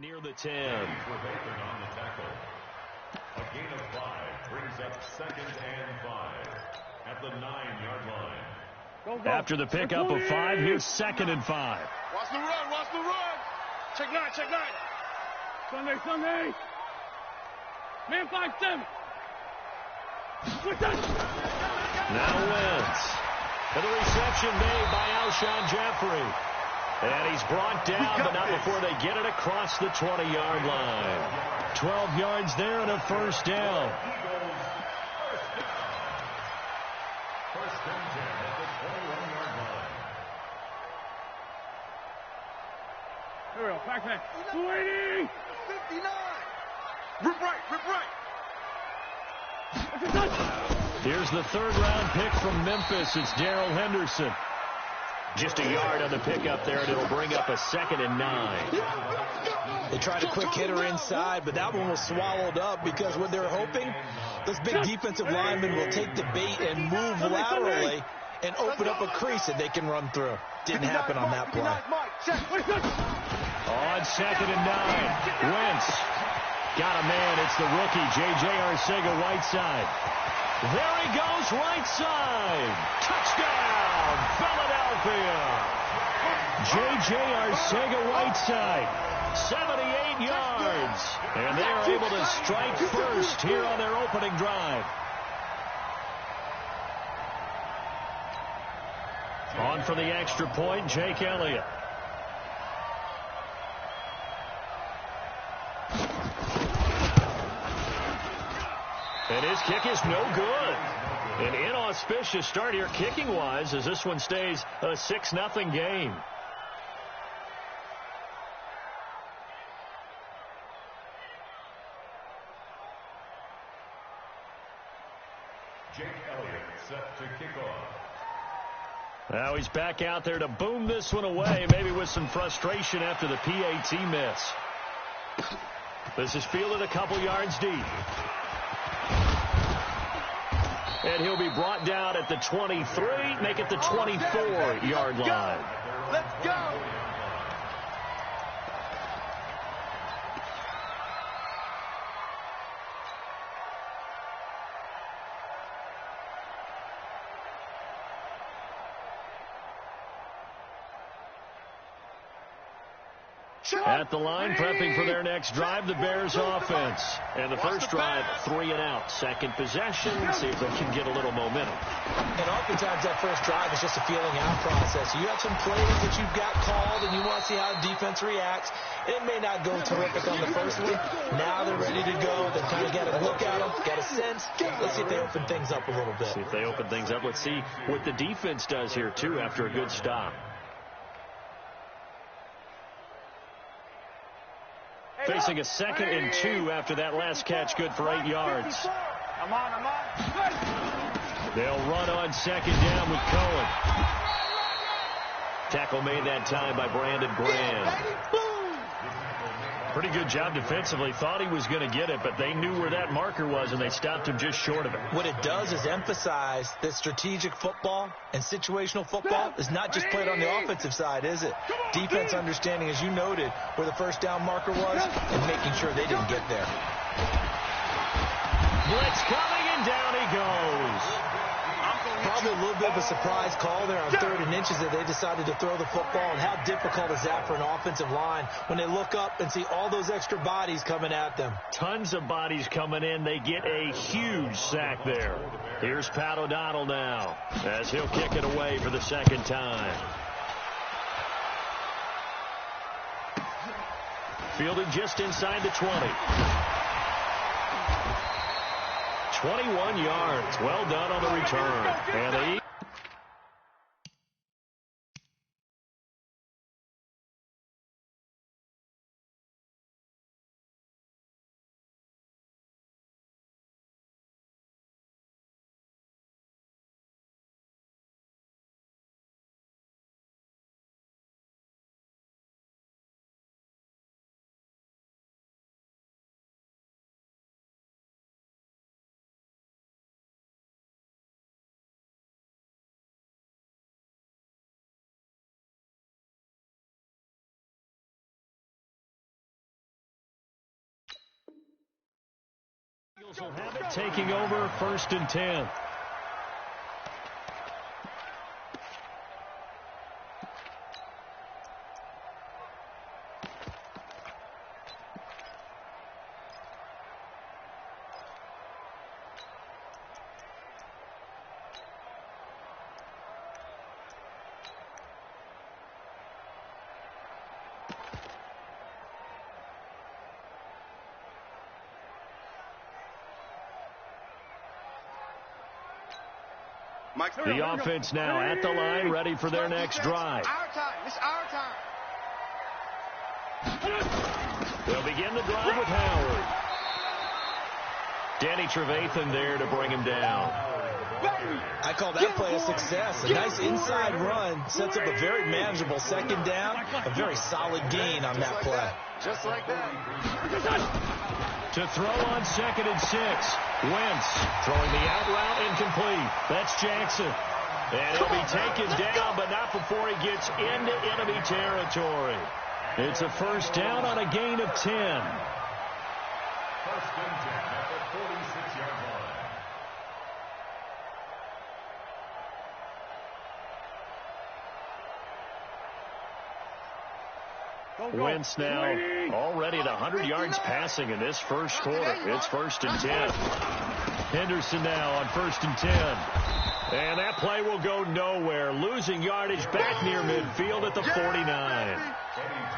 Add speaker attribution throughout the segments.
Speaker 1: Near the 10.
Speaker 2: On the tackle. A gain of 5 brings up 2nd and 5 at the 9-yard line.
Speaker 1: After the pickup of 5, here's 2nd and 5.
Speaker 3: Watch the run, watch the run. Check 9, check 9. Sunday. Man 5-7.
Speaker 1: Now Wentz. And the reception made by Alshon Jeffrey. And he's brought down, but not before they get it across the 20-yard line. 12 yards there and a first down.
Speaker 2: First and 10 at the 21-yard line.
Speaker 3: Here we go, back. 280. 59. Rip right. That's a touch.
Speaker 1: Here's the third-round pick from Memphis. It's Darrell Henderson. Just a yard on the pickup there, and it'll bring up a 2nd and 9.
Speaker 4: They tried a quick hitter inside, but that one was swallowed up because what they're hoping, those big defensive linemen will take the bait and move laterally and open up a crease that they can run through. Didn't happen on that play.
Speaker 1: On 2nd and 9, Wentz got a man. It's the rookie, J.J. Arcega-Whiteside. There he goes, right side. Touchdown, Philadelphia. J.J. Arcega-Whiteside, 78 yards. And they are able to strike first here on their opening drive. On for the extra point, Jake Elliott. And his kick is no good. An inauspicious start here kicking-wise as this one stays a 6-0 game.
Speaker 2: Jake Elliott set to kick off.
Speaker 1: Now he's back out there to boom this one away, maybe with some frustration after the PAT miss. This is fielded a couple yards deep. And he'll be brought down at the 23, make it the 24-yard line.
Speaker 3: Let's go.
Speaker 1: At the line, prepping for their next drive, the Bears offense. And the first drive, 3 and out. Second possession, see if they can get a little momentum.
Speaker 4: And oftentimes that first drive is just a feeling out process. You have some plays that you've got called and you want to see how the defense reacts. It may not go terrific on the first one. Now they're ready to go. They've kind of got to look at them, got a sense. Let's see if they open things up a little bit.
Speaker 1: See if they open things up. Let's see what the defense does here, too, after a good stop. Facing a 2nd and 2 after that last catch, good for 8 yards.
Speaker 3: I'm on.
Speaker 1: They'll run on 2nd down with Cohen. Tackle made that time by Brandon Graham. Pretty good job defensively. Thought he was going to get it, but they knew where that marker was, and they stopped him just short of it.
Speaker 4: What it does is emphasize that strategic football and situational football is not just played on the offensive side, is it? Defense understanding, as you noted, where the first down marker was and making sure they didn't get there.
Speaker 1: Blitz coming, and down he goes.
Speaker 4: Probably a little bit of a surprise call there on 3rd and inches that they decided to throw the football. And how difficult is that for an offensive line when they look up and see all those extra bodies coming at them?
Speaker 1: Tons of bodies coming in. They get a huge sack there. Here's Pat O'Donnell now as he'll kick it away for the 2nd time. Fielded just inside the 20. 21 yards. Well done on the return. And the will have it taking over 1st and 10. The offense now at the line, ready for their next drive.
Speaker 3: It's our time.
Speaker 1: They'll begin the drive with Howard. Danny Trevathan there to bring him down.
Speaker 4: I call that play a success. A nice inside run sets up a very manageable 2nd down. A very solid gain on that play.
Speaker 3: Just like that.
Speaker 1: To throw on 2nd and 6. Wentz throwing the out route incomplete. That's Jackson. And he'll be taken down, but not before he gets into enemy territory. It's a 1st down on a gain of 10.
Speaker 2: 1st and 10 at the 46-yard line.
Speaker 1: Wentz now already at 100 yards passing in this 1st quarter. It's 1st and 10. Henderson now on 1st and 10. And that play will go nowhere. Losing yardage back near midfield at the 49.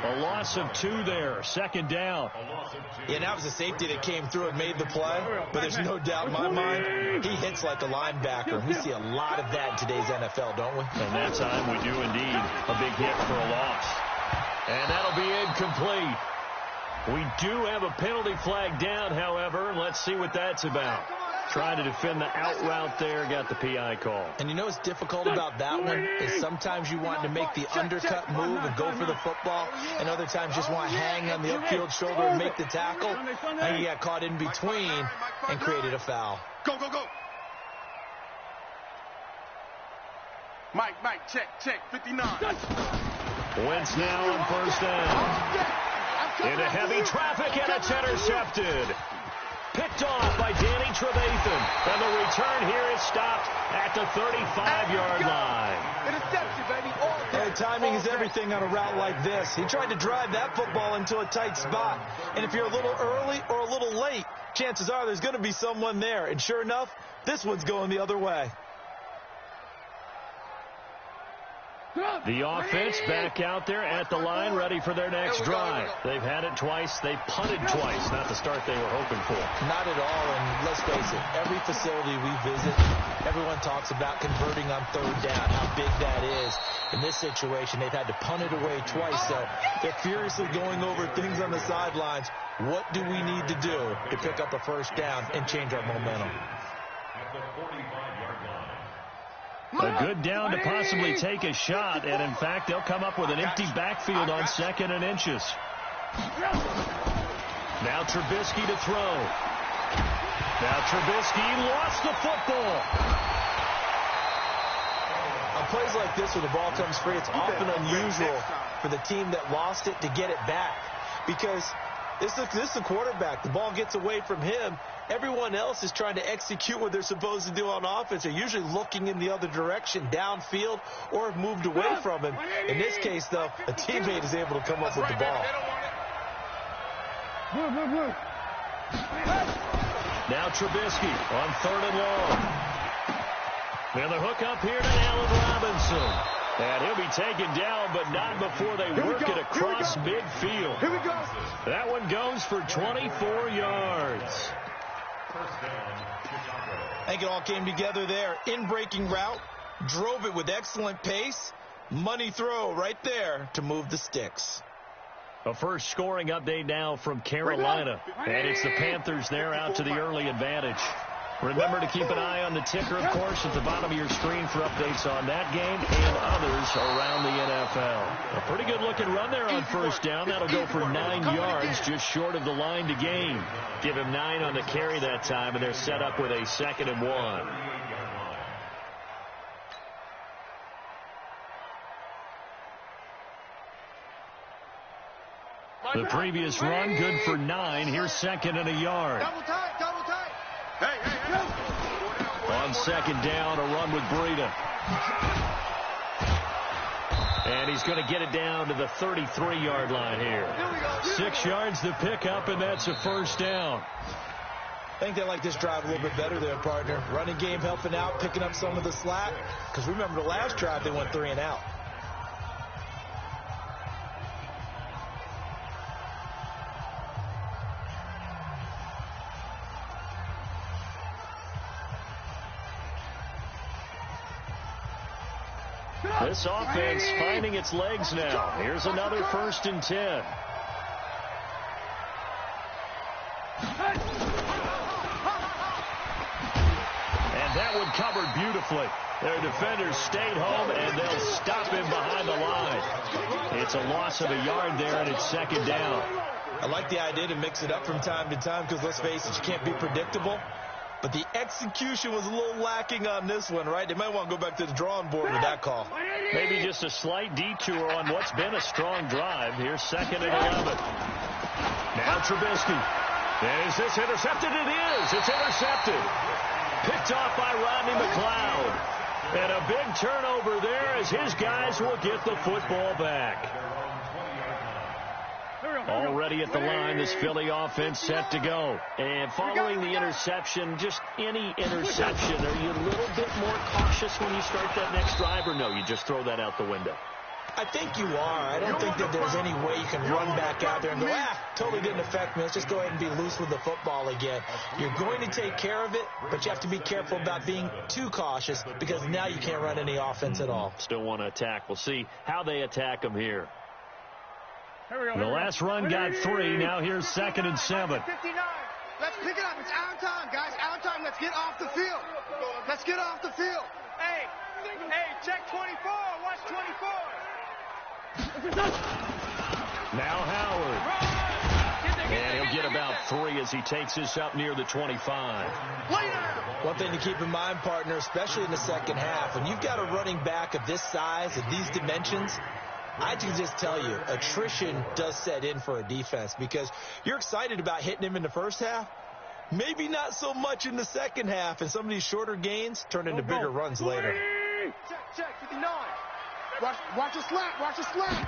Speaker 1: A loss of 2 there. 2nd down.
Speaker 4: Yeah, that was a safety that came through and made the play. But there's no doubt in my mind, he hits like a linebacker. We see a lot of that in today's NFL, don't we?
Speaker 1: And that time we do indeed. A big hit for a loss. And that'll be incomplete. We do have a penalty flag down, however. Let's see what that's about. Trying to defend the out route there, got the PI call.
Speaker 4: And you know what's difficult about that one is sometimes you want to make the undercut move and go for the football, and other times just want to hang on the upfield shoulder and make the tackle. And you got caught in between and created a foul.
Speaker 3: Go, go, go. Mike, check, 59.
Speaker 1: Wentz now on 1st down. Into heavy traffic, and it's intercepted. Picked off by Danny Trevathan. And the return here is stopped at the 35-yard line.
Speaker 3: Interception, baby.
Speaker 4: Hey, timing is everything on a route like this. He tried to drive that football into a tight spot. And if you're a little early or a little late, chances are there's going to be someone there. And sure enough, this one's going the other way.
Speaker 1: The offense back out there at the line, ready for their next drive. They've had it twice. They've punted twice. Not the start they were hoping for.
Speaker 4: Not at all, and let's face it, every facility we visit, everyone talks about converting on 3rd down, how big that is. In this situation, they've had to punt it away twice, so they're furiously going over things on the sidelines. What do we need to do to pick up a 1st down and change our momentum?
Speaker 2: At the 45-yard line.
Speaker 1: A good down to possibly take a shot, and in fact, they'll come up with an empty backfield on 2nd and inches. Now Trubisky to throw. Now Trubisky lost the football.
Speaker 4: On plays like this where the ball comes free, it's often unusual for the team that lost it to get it back, because this is the quarterback. The ball gets away from him. Everyone else is trying to execute what they're supposed to do on offense. They're usually looking in the other direction, downfield, or have moved away from him. In this case, though, a teammate is able to come up with the ball.
Speaker 1: Now Trubisky on 3rd and long. And the hook up here to Allen Robinson. And he'll be taken down, but not before they work it across midfield.
Speaker 3: Here we go.
Speaker 1: That one goes for 24 yards.
Speaker 4: I think it all came together there. In-breaking route, drove it with excellent pace. Money throw right there to move the sticks.
Speaker 1: A first scoring update now from Carolina. And it's the Panthers there out to the early advantage. Remember to keep an eye on the ticker, of course, at the bottom of your screen for updates on that game and others around the NFL. A pretty good-looking run there on 1st down. That'll go for 9 yards, just short of the line to gain. Give him 9 on the carry that time, and they're set up with a 2nd and 1. The previous run, good for 9. Here's 2nd and a yard.
Speaker 3: Double tight, double tight.
Speaker 1: on second down, a run with Breida. And he's going to get it down to the 33-yard line here. 6 yards to pick up, and that's a first down.
Speaker 4: I think they like this drive a little bit better there, partner. Running game helping out, picking up some of the slack. Because remember, the last drive, they went 3 and out.
Speaker 1: This offense finding its legs now. Here's another 1st and 10. And that one covered beautifully. Their defenders stayed home, and they'll stop him behind the line. It's a loss of a yard there, and it's second down.
Speaker 4: I like the idea to mix it up from time to time because, let's face it, you can't be predictable. But the execution was a little lacking on this one, right? They might want to go back to the drawing board with that call.
Speaker 1: Maybe just a slight detour on what's been a strong drive. Here's 2nd and 11. Now Trubisky. Is this intercepted? It is. It's intercepted. Picked off by Rodney McLeod. And a big turnover there as his guys will get the football back. Already at the line, this Philly offense set to go. And following the interception, just any interception, are you a little bit more cautious when you start that next drive, or no, you just throw that out the window?
Speaker 4: I think you are. I don't think that there's any way you can run back out there and go, totally didn't affect me. Let's just go ahead and be loose with the football again. You're going to take care of it, but you have to be careful about being too cautious because now you can't run any offense at all.
Speaker 1: Still want to attack. We'll see how they attack them here. The last run got 3. Now here's 2nd and 7.
Speaker 3: 59. Let's pick it up. It's our time, guys. Our time. Let's get off the field. Let's get off the field. Hey, check 24. Watch 24.
Speaker 1: Now Howard. And he'll get about 3 as he takes this up near the 25.
Speaker 4: One thing to keep in mind, partner, especially in the second half, when you've got a running back of this size, of these dimensions, I can just tell you, attrition does set in for a defense because you're excited about hitting him in the first half. Maybe not so much in the second half, and some of these shorter gains turn into bigger runs later.
Speaker 3: Check, 59. Watch a slap, watch a slap.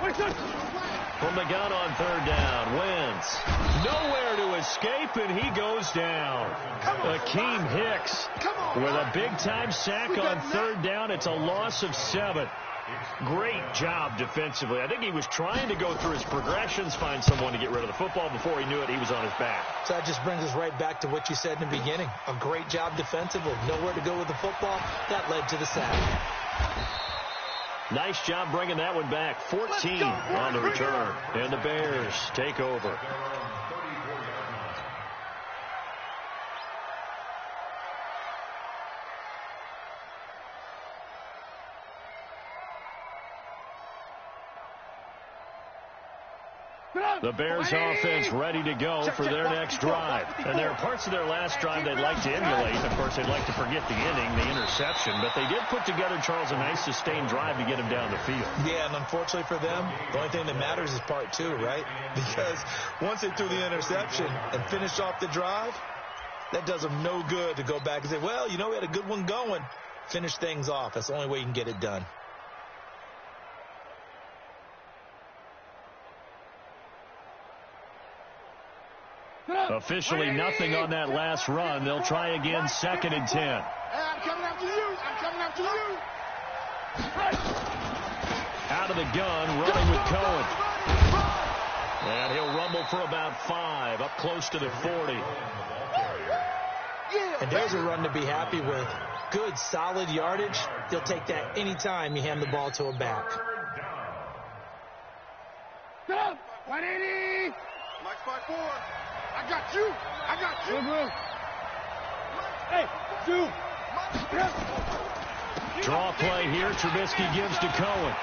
Speaker 1: From the gun on 3rd down, Wentz. Nowhere to escape, and he goes down. Akeem Hicks with a big-time sack on 3rd down. It's a loss of 7. Great job defensively. I think he was trying to go through his progressions, find someone to get rid of the football. Before he knew it, he was on his back.
Speaker 4: So that just brings us right back to what you said in the beginning. A great job defensively. Nowhere to go with the football. That led to the sack.
Speaker 1: Nice job bringing that one back. 14 on the return. And the Bears take over. The Bears offense ready to go for their next drive. And there are parts of their last drive they'd like to emulate. Of course, they'd like to forget the inning, the interception. But they did put together, Charles, a nice sustained drive to get him down the field.
Speaker 4: Yeah, and unfortunately for them, the only thing that matters is part 2, right? Because once they threw the interception and finished off the drive, that does them no good to go back and say, well, you know, we had a good one going. Finish things off. That's the only way you can get it done.
Speaker 1: Officially nothing on that last run. They'll try again, 2nd and 10.
Speaker 3: Hey, I'm coming after you. I'm coming after you.
Speaker 1: Out of the gun, running with Cohen. And he'll rumble for about 5, up close to the 40.
Speaker 4: And there's a run to be happy with. Good, solid yardage. They'll take that anytime you hand the ball to a back.
Speaker 3: 180. Mike's by 4. I got you. I got you. Hey, 2.
Speaker 1: Draw play here. Trubisky gives to Cohen.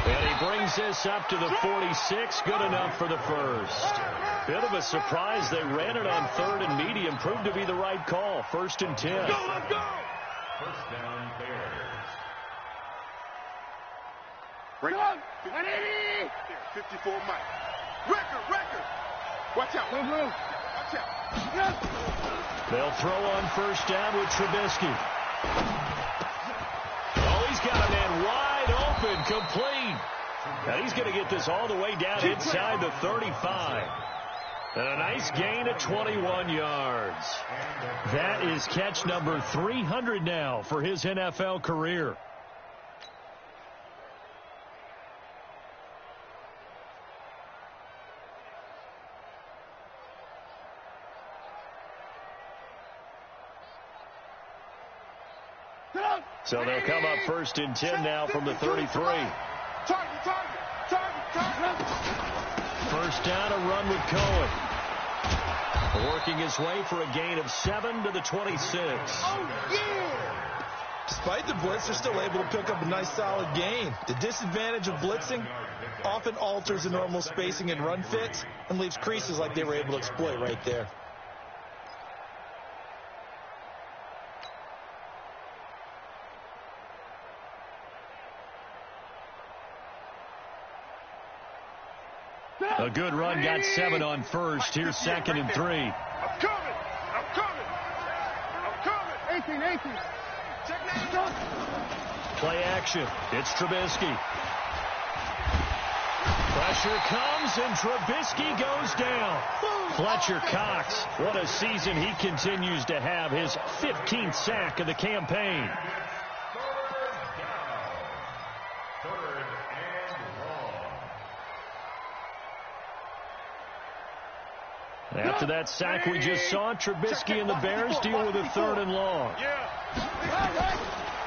Speaker 1: And he brings this up to the 46. Good enough for the first. Bit of a surprise. They ran it on 3rd and medium. Proved to be the right call. 1st and 10.
Speaker 3: Let's go.
Speaker 2: First down, Bears.
Speaker 3: Break up. 180. 54, Mike. Record. Watch out. Watch out.
Speaker 1: They'll throw on 1st down with Trubisky. Oh, he's got a man wide open, complete. And he's going to get this all the way down inside the 35. And a nice gain of 21 yards. That is catch number 300 now for his NFL career. So they'll come up 1st and 10 now from the 33. First down, a run with Cohen. Working his way for a gain of 7 to the 26.
Speaker 4: Despite the blitz, they're still able to pick up a nice solid gain. The disadvantage of blitzing often alters the normal spacing and run fits and leaves creases like they were able to exploit right there.
Speaker 1: A good run, got 7 on first. Here's 2nd and 3.
Speaker 3: I'm coming. 18. Check that.
Speaker 1: Play action. It's Trubisky. Pressure comes, and Trubisky goes down. Fletcher Cox, what a season he continues to have. His 15th sack of the campaign. After that sack we just saw, Trubisky and the Bears deal with a 3rd and long.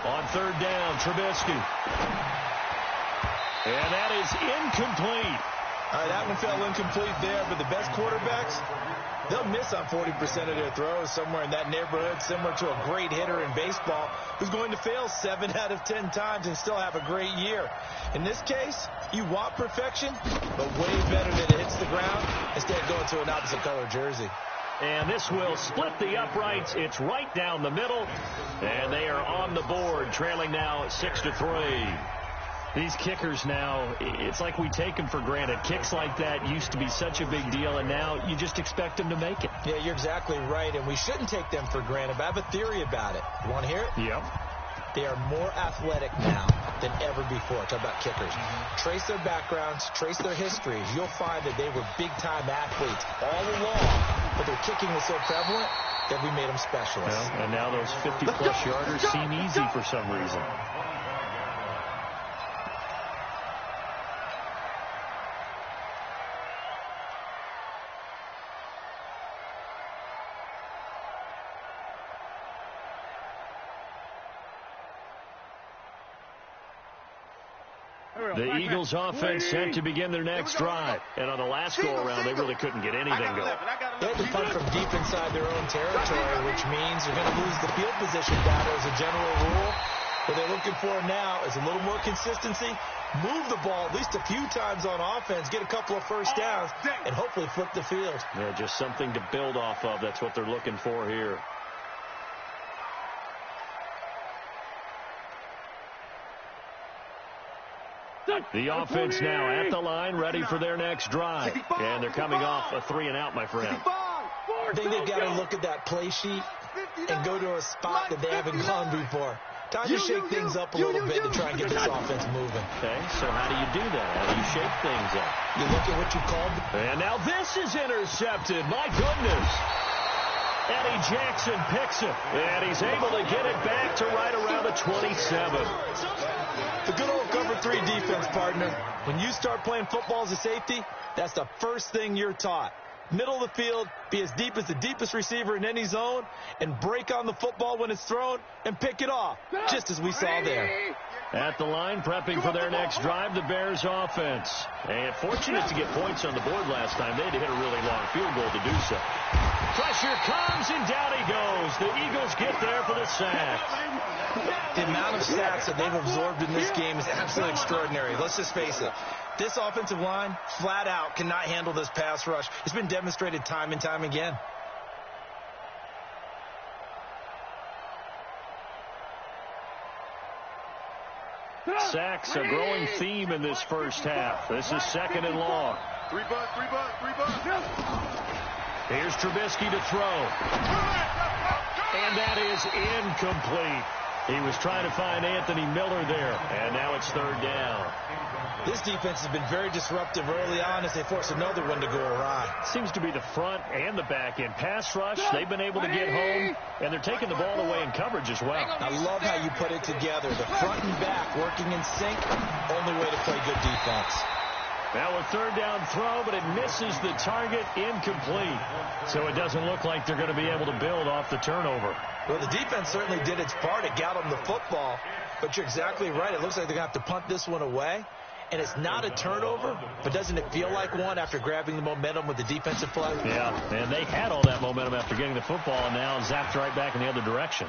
Speaker 1: On 3rd down, Trubisky. And that is incomplete.
Speaker 4: All right, that one fell incomplete there, but the best quarterbacks, they'll miss on 40% of their throws, somewhere in that neighborhood, similar to a great hitter in baseball who's going to fail 7 out of 10 times and still have a great year. In this case, you want perfection, but way better than it hits the ground instead of going to an opposite color jersey.
Speaker 1: And this will split the uprights. It's right down the middle, and they are on the board, trailing now 6-3. These kickers now, it's like we take them for granted. Kicks like that used to be such a big deal, and now you just expect them to make it.
Speaker 4: Yeah, you're exactly right, and we shouldn't take them for granted. But I have a theory about it. You want to hear it?
Speaker 1: Yep.
Speaker 4: They are more athletic now than ever before. Talk about kickers. Trace their backgrounds, trace their histories. You'll find that they were big-time athletes all along, but their kicking was so prevalent that we made them specialists.
Speaker 1: Well, and now those 50-plus yarders seem easy for some reason. The Eagles offense set to begin their next drive. And on the last go-around, they really couldn't get anything going.
Speaker 4: They had to punt from deep inside their own territory, which means you're going to lose the field position data as a general rule. What they're looking for now is a little more consistency, move the ball at least a few times on offense, get a couple of first downs, and hopefully flip the field.
Speaker 1: Yeah, just something to build off of. That's what they're looking for here. The offense now at the line, ready for their next drive. And they're coming off a 3-and-out, my friend.
Speaker 4: I think they've got to look at that play sheet and go to a spot that they haven't gone before. Time to shake things up a little bit to try and get this offense moving.
Speaker 1: Okay, so how do you do that? How do you shake things up?
Speaker 4: You look at what you called.
Speaker 1: And now this is intercepted. My goodness. Eddie Jackson picks it. And he's able to get it back to right around the 27.
Speaker 4: The good old cover 3 defense, partner. When you start playing football as a safety, that's the first thing you're taught. Middle of the field, be as deep as the deepest receiver in any zone, and break on the football when it's thrown and pick it off, just as we saw there.
Speaker 1: At the line, prepping for their next drive, the Bears offense. And fortunate to get points on the board last time. They had to hit a really long field goal to do so. Pressure comes, and down he goes. The Eagles get there for the sack.
Speaker 4: The amount of sacks that they've absorbed in this game is absolutely extraordinary. Let's just face it. This offensive line, flat out, cannot handle this pass rush. It's been demonstrated time and time again.
Speaker 1: Sacks, a growing theme in this first half. This is 2nd and long.
Speaker 3: 3 bucks.
Speaker 1: Here's Trubisky to throw. And that is incomplete. He was trying to find Anthony Miller there, and now it's third down.
Speaker 4: This defense has been very disruptive early on as they force another one to go awry.
Speaker 1: Seems to be the front and the back end. Pass rush, they've been able to get home, and they're taking the ball away in coverage as well.
Speaker 4: I love how you put it together. The front and back working in sync, only way to play good defense.
Speaker 1: Now a third down throw, but it misses the target, incomplete. So it doesn't look like they're going to be able to build off the turnover.
Speaker 4: Well, the defense certainly did its part. It got them the football, but you're exactly right. It looks like they're going to have to punt this one away. And it's not a turnover, but doesn't it feel like one after grabbing the momentum with the defensive play?
Speaker 1: Yeah, and they had all that momentum after getting the football, and now zapped right back in the other direction.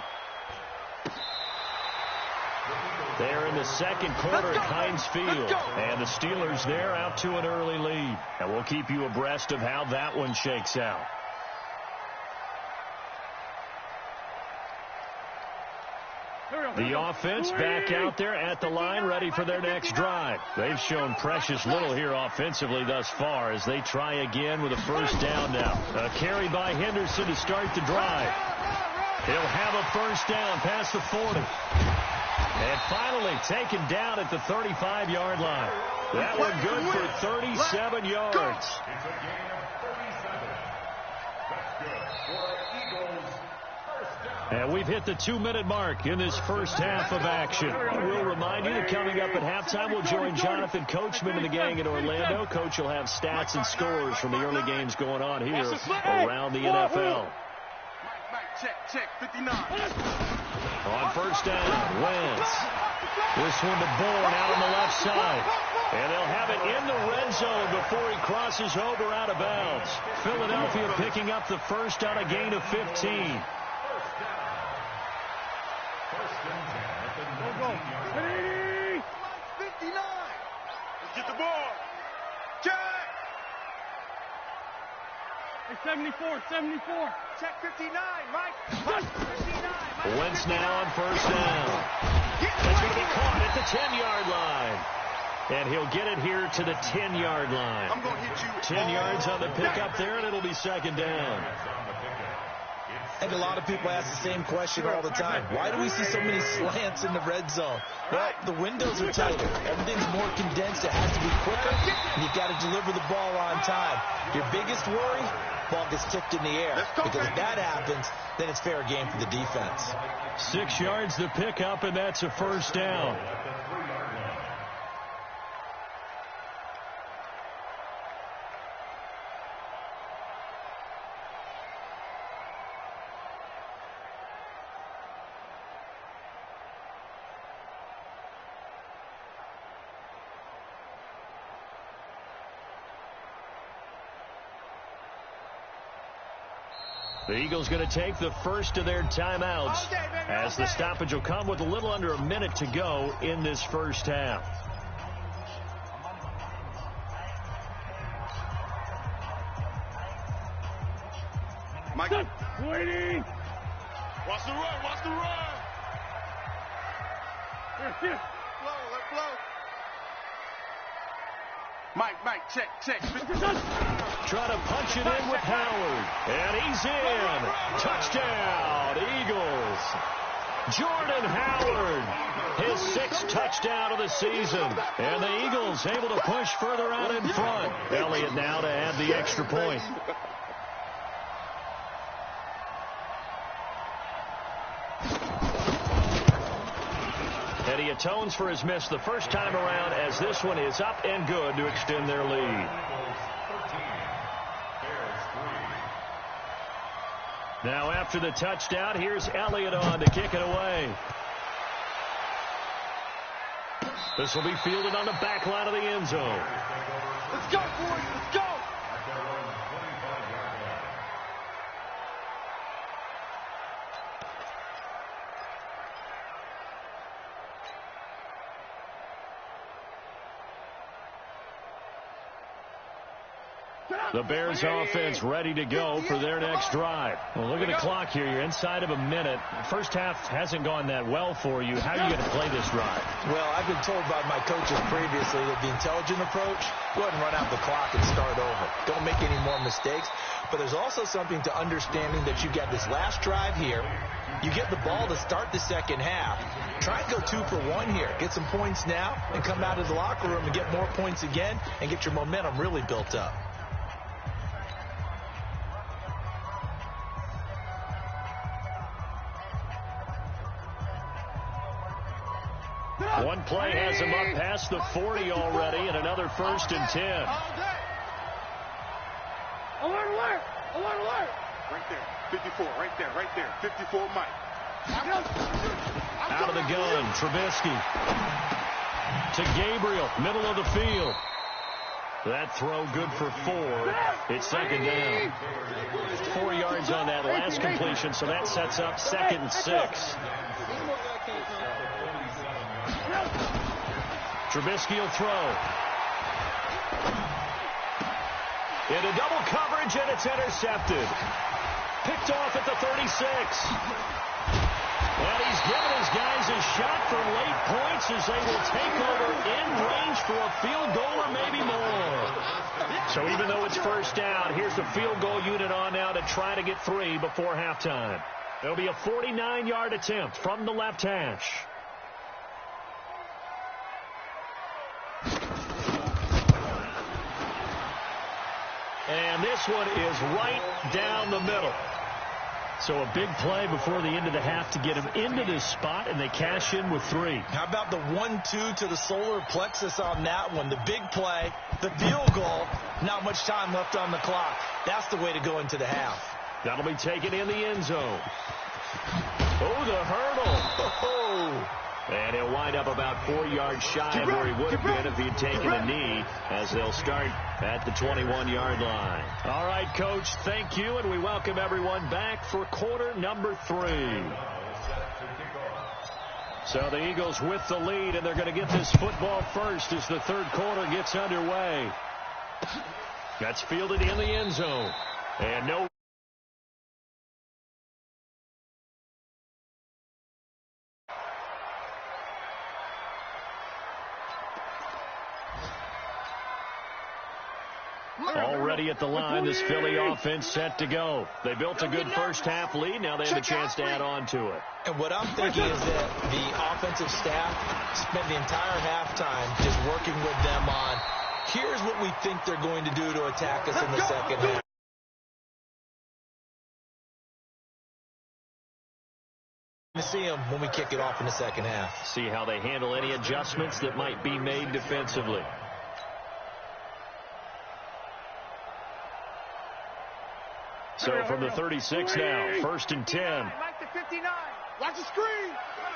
Speaker 1: They're in the second quarter at Heinz Field, and the Steelers there out to an early lead. And we'll keep you abreast of how that one shakes out. The offense back out there at the line, ready for their next drive. They've shown precious little here offensively thus far as they try again with a first down now. A carry by Henderson to start the drive. He'll have a first down past the 40. And finally taken down at the 35-yard line. That one good for 37 yards.
Speaker 2: It's a gain of 37. That's good for Eagles. First down.
Speaker 1: And we've hit the 2-minute mark in this first half of action. We'll remind you that coming up at halftime, we'll join Jonathan Coachman and the gang in Orlando. Coach will have stats and scores from the early games going on here around the NFL.
Speaker 3: Check, 59.
Speaker 1: On first down, Wentz. This one to Bourne out on the left side. And they'll have it in the red zone before he crosses over out of bounds. Philadelphia picking up the first on a gain of 15.
Speaker 2: First and 10 at the 19-yard line.
Speaker 3: 59. Let's get the ball. Check. Hey, 74. Check 59, Mike. 59.
Speaker 1: Wentz now on first down. That's going to be caught at the 10-yard line. And he'll get it here to the 10-yard line.
Speaker 3: I'm going to hit you.
Speaker 1: 10 yards on the pickup there, and it'll be second down.
Speaker 4: I think a lot of people ask the same question all the time. Why do we see so many slants in the red zone? Well, the windows are tighter. Everything's more condensed. It has to be quicker, and you've got to deliver the ball on time. Your biggest worry, ball gets tipped in the air. Because if that happens, then it's fair game for the defense.
Speaker 1: 6 yards to pick up, and that's a first down. The Eagles going to take the first of their timeouts as the stoppage will come with a little under a minute to go in this first half.
Speaker 3: Mike, waiting. Watch the run. Here. Let flow. Mike, check.
Speaker 1: Trying to punch it in with Howard. And he's in. Touchdown, Eagles. Jordan Howard, his 6th touchdown of the season. And the Eagles able to push further out in front. Elliott now to add the extra point. And he atones for his miss the first time around as this one is up and good to extend their lead. Now after the touchdown, here's Elliott on to kick it away. This will be fielded on the back line of the end zone.
Speaker 3: Let's go, boys. Let's go.
Speaker 1: The Bears offense ready to go for their next drive. Well, look at the clock here. You're inside of a minute. First half hasn't gone that well for you. How are you going to play this drive?
Speaker 4: Well, I've been told by my coaches previously that the intelligent approach, go ahead and run out the clock and start over. Don't make any more mistakes. But there's also something to understanding that you've got this last drive here. You get the ball to start the second half. Try and go 2 for 1 here. Get some points now and come out of the locker room and get more points again and get your momentum really built up.
Speaker 1: One play has him up past the 40 already, and another 1st and 10.
Speaker 3: Alert, alert! Alert, alert! Right there. 54, right there. 54, Mike.
Speaker 1: Out of the gun, Trubisky. To Gabriel, middle of the field. That throw good for 4. It's 2nd down. 4 yards on that last completion, so that sets up 2nd and 6. Trubisky will throw. Into double coverage, and it's intercepted. Picked off at the 36. And he's given his guys a shot for late points as they will take over in range for a field goal or maybe more. So even though it's first down, here's the field goal unit on now to try to get 3 before halftime. It'll be a 49-yard attempt from the left hash. And this one is right down the middle. So a big play before the end of the half to get him into this spot, and they cash in with 3.
Speaker 4: How about the 1-2 to the solar plexus on that one? The big play, the field goal, not much time left on the clock. That's the way to go into the half.
Speaker 1: That'll be taken in the end zone. Oh, the hurdle. Oh. And he'll wind up about 4 yards shy of where he would have been if he had taken a knee, as they'll start at the 21-yard line. All right, Coach, thank you, and we welcome everyone back for quarter number 3. So the Eagles with the lead, and they're going to get this football first as the third quarter gets underway. That's fielded in the end zone. And no. Already at the line, this Philly offense set to go. They built a good first half lead. Now they have a chance to add on to it.
Speaker 4: And what I'm thinking is that the offensive staff spent the entire halftime just working with them on, here's what we think they're going to do to attack us in the second half. To see them when we kick it off in the second half.
Speaker 1: See how they handle any adjustments that might be made defensively. So from the 36 now, 1st and 10.
Speaker 3: Like the 59. Watch the screen.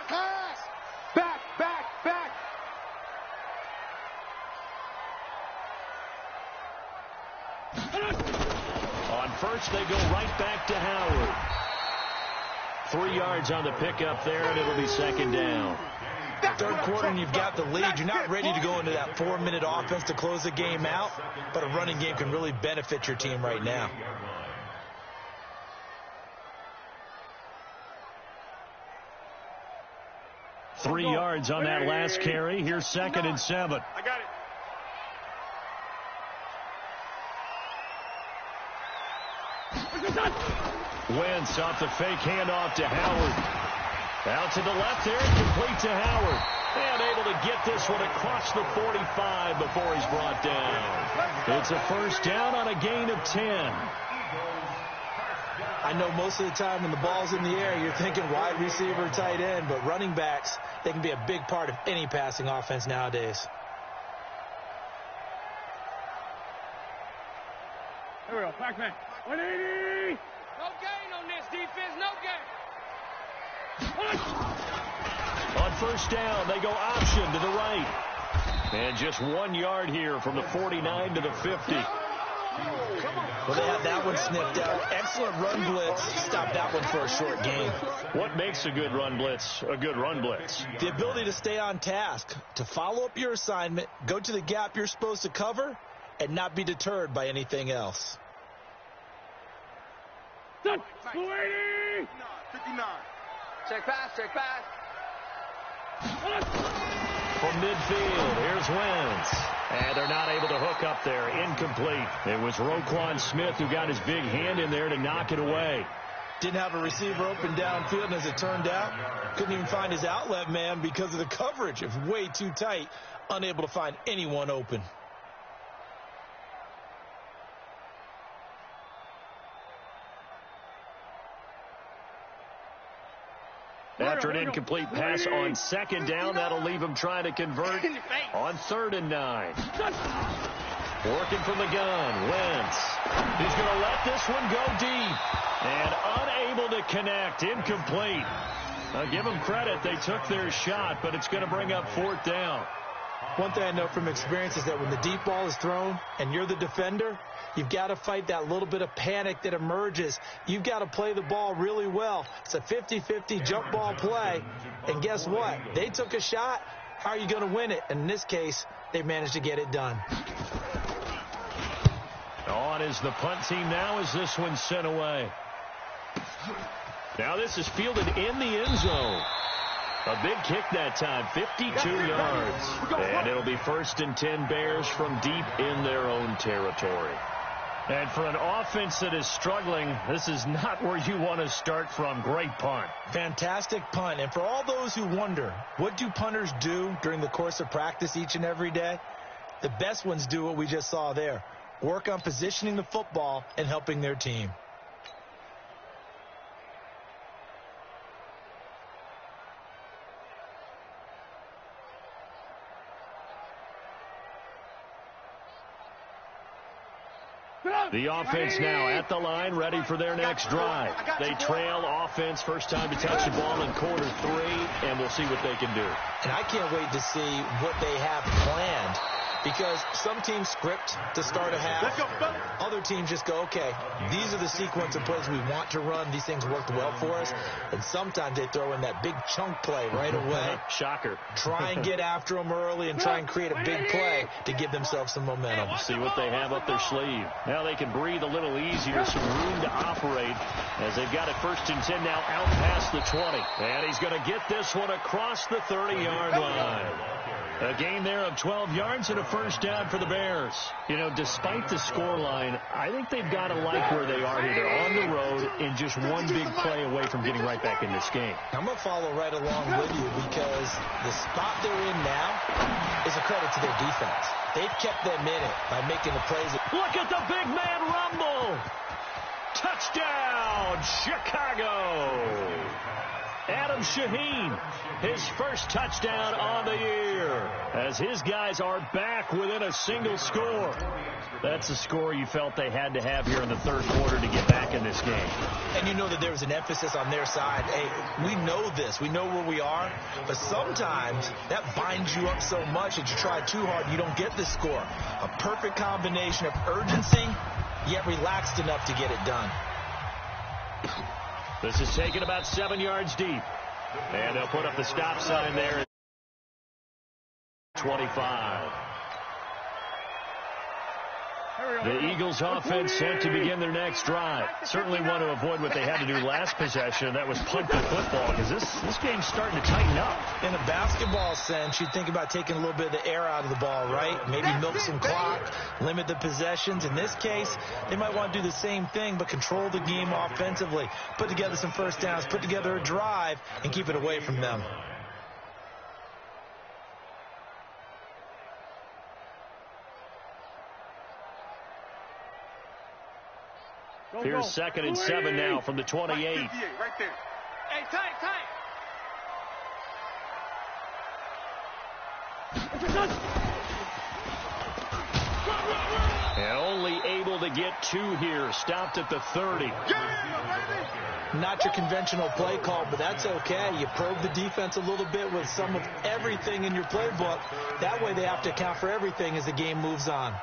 Speaker 3: Pass. Back, back, back.
Speaker 1: On first, they go right back to Howard. 3 yards on the pickup there, and it'll be 2nd down.
Speaker 4: Third quarter, and you've got the lead. You're not ready to go into that 4-minute offense to close the game out, but a running game can really benefit your team right now.
Speaker 1: Three yards on that last carry. Here's 2nd and 7.
Speaker 3: I got it.
Speaker 1: Wentz off the fake handoff to Howard. Out to the left there, complete to Howard. And able to get this one across the 45 before he's brought down. It's a first down on a gain of 10.
Speaker 4: I know most of the time when the ball's in the air, you're thinking wide receiver, tight end, but running backs, they can be a big part of any passing offense nowadays.
Speaker 3: Here we go. Pac-Man. 180. No gain on this defense. No gain.
Speaker 1: On first down, they go option to the right. And just 1 yard here from the 49 to the 50.
Speaker 4: Well, they had that one sniffed out. Excellent run blitz. Stop that one for a short gain.
Speaker 1: What makes a good run blitz a good run blitz?
Speaker 4: The ability to stay on task, to follow up your assignment, go to the gap you're supposed to cover, and not be deterred by anything else.
Speaker 3: 59. Check pass, check pass.
Speaker 1: From midfield, here's Wentz. And they're not able to hook up there. Incomplete. It was Roquan Smith who got his big hand in there to knock it away.
Speaker 4: Didn't have a receiver open downfield, and as it turned out, couldn't even find his outlet man because of the coverage. It was way too tight, unable to find anyone open.
Speaker 1: After an incomplete pass on second down, that'll leave him trying to convert on 3rd and 9. Working from the gun, Wentz. He's going to let this one go deep. And unable to connect, incomplete. I'll give them credit, they took their shot, but it's going to bring up 4th down.
Speaker 4: One thing I know from experience is that when the deep ball is thrown and you're the defender, you've got to fight that little bit of panic that emerges. You've got to play the ball really well. It's a 50-50 jump ball play. And guess what? They took a shot. How are you going to win it? And in this case, they managed to get it done.
Speaker 1: On is the punt team now as this one's sent away. Now this is fielded in the end zone. A big kick that time, 52 yards. And it'll be 1st and 10 Bears from deep in their own territory. And for an offense that is struggling, this is not where you want to start from. Great punt.
Speaker 4: Fantastic punt. And for all those who wonder, what do punters do during the course of practice each and every day? The best ones do what we just saw there. Work on positioning the football and helping their team.
Speaker 1: The offense now at the line, ready for their next drive. They trail offense, first time to touch the ball in quarter 3, and we'll see what they can do.
Speaker 4: And I can't wait to see what they have planned, because some teams script to start a half. Other teams just go, okay, these are the sequence of plays we want to run. These things worked well for us. And sometimes they throw in that big chunk play right away.
Speaker 1: Shocker.
Speaker 4: Try and get after them early and try and create a big play to give themselves some momentum.
Speaker 1: See what they have up their sleeve. Now they can breathe a little easier, some room to operate as they've got it 1st and 10 now out past the 20. And he's going to get this one across the 30-yard line. A gain there of 12 yards and a 1st down for the Bears. You know, despite the scoreline, I think they've got to like where they are here. They're on the road and just one big play away from getting right back in this game.
Speaker 4: I'm going to follow right along with you because the spot they're in now is a credit to their defense. They've kept them in it by making the plays.
Speaker 1: Look at the big man rumble. Touchdown, Chicago. Adam Shaheen, his first touchdown on the year, as his guys are back within a single score. That's a score you felt they had to have here in the 3rd quarter to get back in this game.
Speaker 4: And you know that there was an emphasis on their side. Hey, we know this. We know where we are. But sometimes that binds you up so much that you try too hard, you don't get the score. A perfect combination of urgency, yet relaxed enough to get it done.
Speaker 1: This is taken about 7 yards deep. And they'll put up the stop sign there at 25. The Eagles offense set to begin their next drive. Certainly want to avoid what they had to do last possession. That was punt the football, because this game's starting to tighten up.
Speaker 4: In a basketball sense, you'd think about taking a little bit of the air out of the ball, right? Maybe milk some clock, limit the possessions. In this case, they might want to do the same thing, but control the game offensively. Put together some 1st downs, put together a drive, and keep it away from them.
Speaker 1: Here's 2nd and 7 now from the 28.
Speaker 3: Right there. Hey, tight.
Speaker 1: And only able to get 2 here. Stopped at the 30.
Speaker 4: Not your conventional play call, but that's okay. You probe the defense a little bit with some of everything in your playbook. That way they have to account for everything as the game moves on.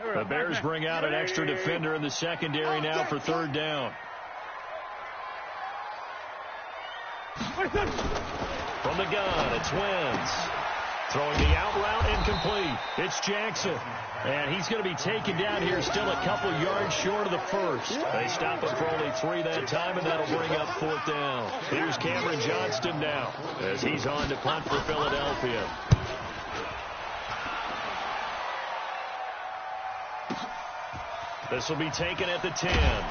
Speaker 1: The Bears bring out an extra defender in the secondary now for 3rd down. From the gun, it's Wentz. Throwing the out route incomplete. It's Jackson. And he's going to be taken down here still a couple yards short of the first. They stop it for only 3 that time, and that'll bring up 4th down. Here's Cameron Johnston now as he's on to punt for Philadelphia. This will be taken at the 10.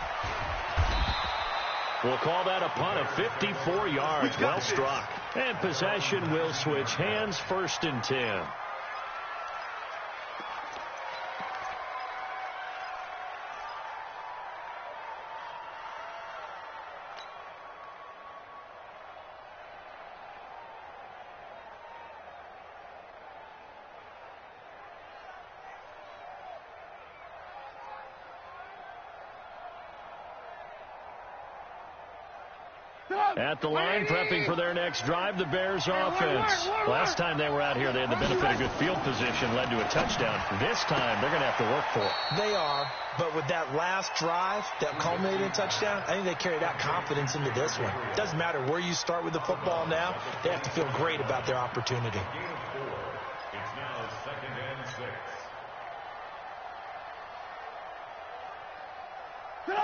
Speaker 1: We'll call that a punt of 54 yards. Well struck. And possession will switch hands, 1st and 10. At the line, prepping for their next drive, the Bears offense. Last time they were out here, they had the benefit of good field position, led to a touchdown. This time, they're going to have to work for it.
Speaker 4: They are, but with that last drive that culminated in a touchdown, I think they carry that confidence into this one. It doesn't matter where you start with the football now. They have to feel great about their opportunity.
Speaker 2: It's now 2nd and 6.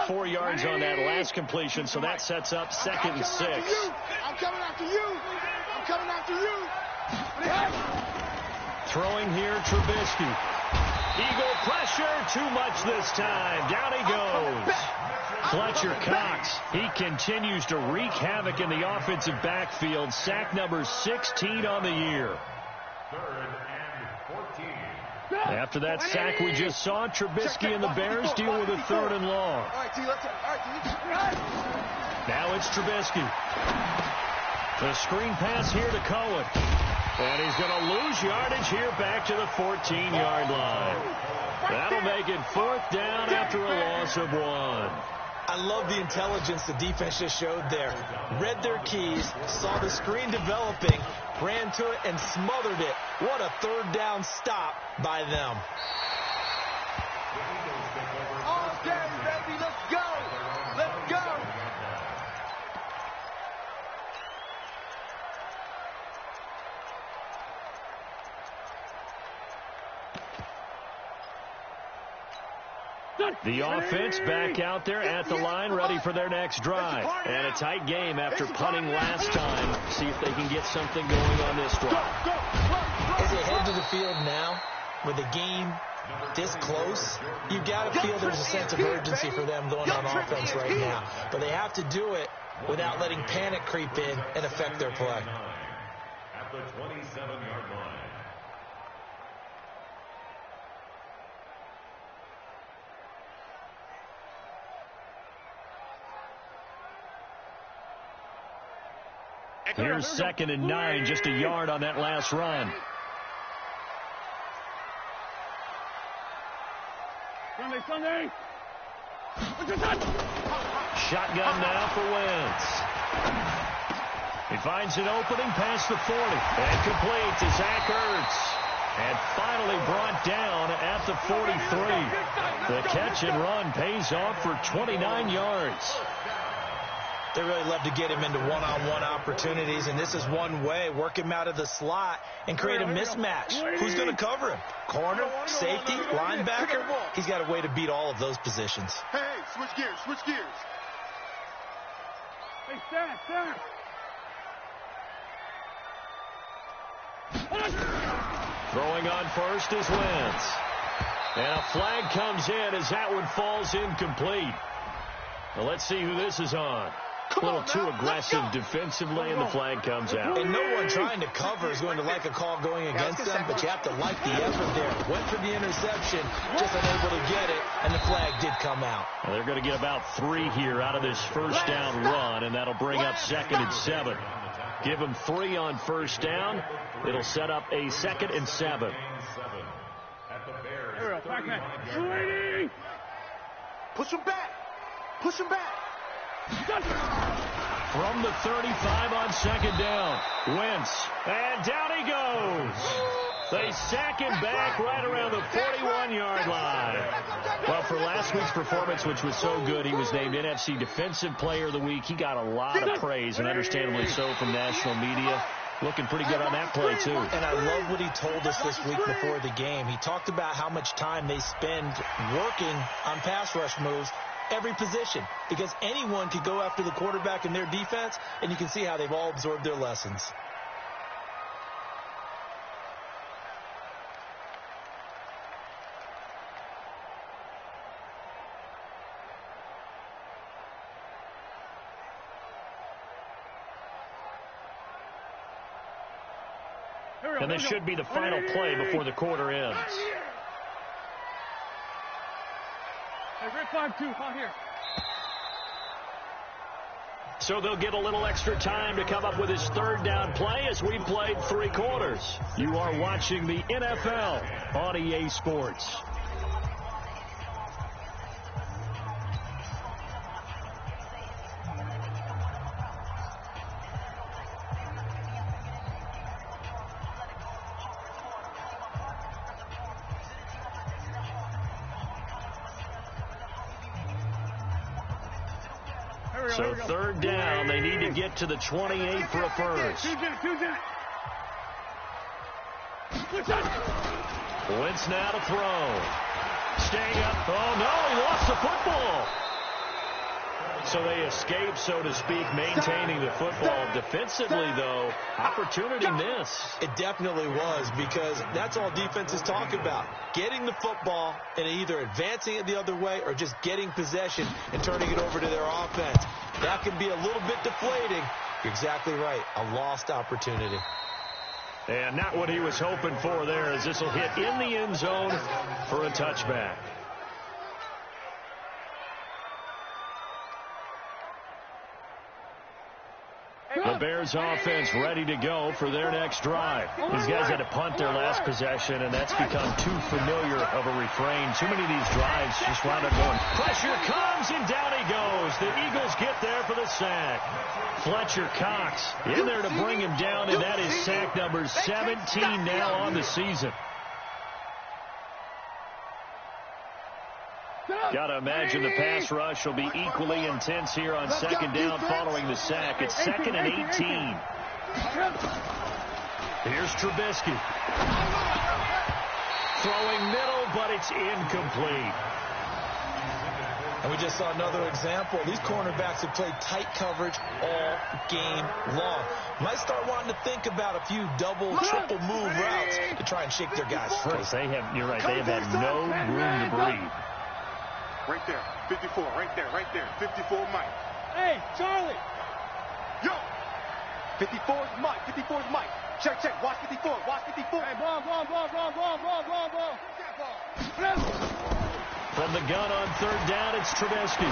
Speaker 1: 4 yards on that last completion, so that sets up 2nd and 6.
Speaker 3: I'm coming after you. I'm coming after you.
Speaker 1: Throwing here, Trubisky. Eagle pressure, too much this time. Down he goes. Fletcher Cox, he continues to wreak havoc in the offensive backfield. Sack number 16 on the year.
Speaker 2: 3rd and 14.
Speaker 1: After that sack we just saw, Trubisky and the Bears deal with a 3rd and long. Now it's Trubisky. The screen pass here to Cohen. And he's going to lose yardage here back to the 14-yard line. That'll make it 4th down after a loss of 1.
Speaker 4: I love the intelligence the defense just showed there. Read their keys, saw the screen developing, ran to it, and smothered it. What a 3rd down stop by them.
Speaker 3: All day, baby. Let's go. Let's go.
Speaker 1: The offense back out there at the line, ready for their next drive. And a tight game after punting last time. See if they can get something going on this drive.
Speaker 4: As they head to the field now, with the game this close, you've got to feel there's a sense of urgency for them going on offense right now. But they have to do it without letting panic creep in and affect their play.
Speaker 2: At the 27-yard line.
Speaker 1: Here's 2nd and 9, just a yard on that last run.
Speaker 3: Sunday.
Speaker 1: Shotgun now for Wentz. He finds an opening past the 40. And complete to Zach Ertz. And finally brought down at the 43. The catch and run pays off for 29 yards.
Speaker 4: They really love to get him into one-on-one opportunities, and this is one way. Work him out of the slot and create a mismatch. Who's going to cover him? Corner, safety, linebacker? He's got a way to beat all of those positions.
Speaker 3: Hey, switch gears, switch gears. Hey, stand.
Speaker 1: Throwing on first is Wentz. And a flag comes in as that one falls incomplete. Well, let's see who this is on. A little too aggressive defensively, and the flag comes out.
Speaker 4: And no one trying to cover is going to like a call going against them, but you have to like the effort there. Went for the interception, just unable to get it, and the flag did come out.
Speaker 1: Well, they're going to get about 3 here out of this first down run, and that'll bring up 2nd and 7. Give them 3 on first down. It'll set up a 2nd and 7.
Speaker 2: At the Bears' 39-yard line.
Speaker 3: Push him back. Push him back.
Speaker 1: From the 35 on 2nd down. Wentz. And down he goes. They sack him back right around the 41-yard line. Well, for last week's performance, which was so good, he was named NFC Defensive Player of the Week. He got a lot of praise, and understandably so, from national media. looking pretty good on that play, too.
Speaker 4: And I love what he told us this week before the game. He talked about how much time they spend working on pass rush moves, every position, because anyone could go after the quarterback in their defense, and you can see how they've all absorbed their lessons.
Speaker 1: And this should be the final play before the quarter ends. So they'll get a little extra time to come up with his third down play as we played 3 quarters. You are watching the NFL on EA Sports. So third down, they need to get to the 28 for a first. Wentz now to throw. Staying up. Oh, no, he lost the football. So they escape, so to speak, maintaining the football. Defensively, though, opportunity missed.
Speaker 4: It definitely was, because that's all defenses talk about. Getting the football and either advancing it the other way or just getting possession and turning it over to their offense. That can be a little bit deflating. You're exactly right. A lost opportunity.
Speaker 1: And not what he was hoping for there, as this will hit in the end zone for a touchback. The Bears offense ready to go for their next drive. These guys had to punt their last possession, and that's become too familiar of a refrain. Too many of these drives just wound up going. Pressure comes, and down he goes. The Eagles get there for the sack. Fletcher Cox in there to bring him down, and that is sack number 17 now on the season. Got to imagine the pass rush will be equally intense here on second down following the sack. It's 2nd and 18. Here's Trubisky. Throwing middle, but it's incomplete.
Speaker 4: And we just saw another example. These cornerbacks have played tight coverage all game long. Might start wanting to think about a few double, triple move routes to try and shake their guys free.
Speaker 1: You're right, they have had no room to breathe.
Speaker 3: Right there, 54, right there, 54 Mike.
Speaker 5: Hey, Charlie!
Speaker 3: Yo! 54's Mike, 54's Mike. Check, watch 54, watch 54.
Speaker 5: Hey, ball.
Speaker 1: From the gun on third down, it's Trubisky.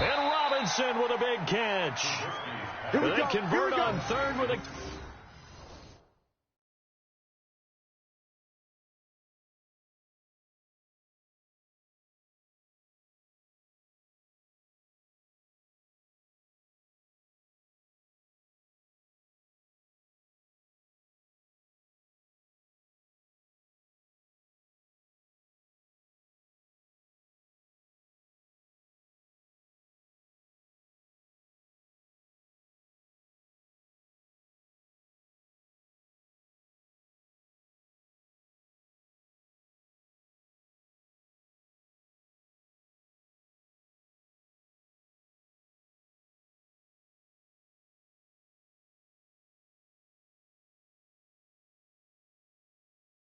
Speaker 1: And Robinson with a big catch. They convert on third with a...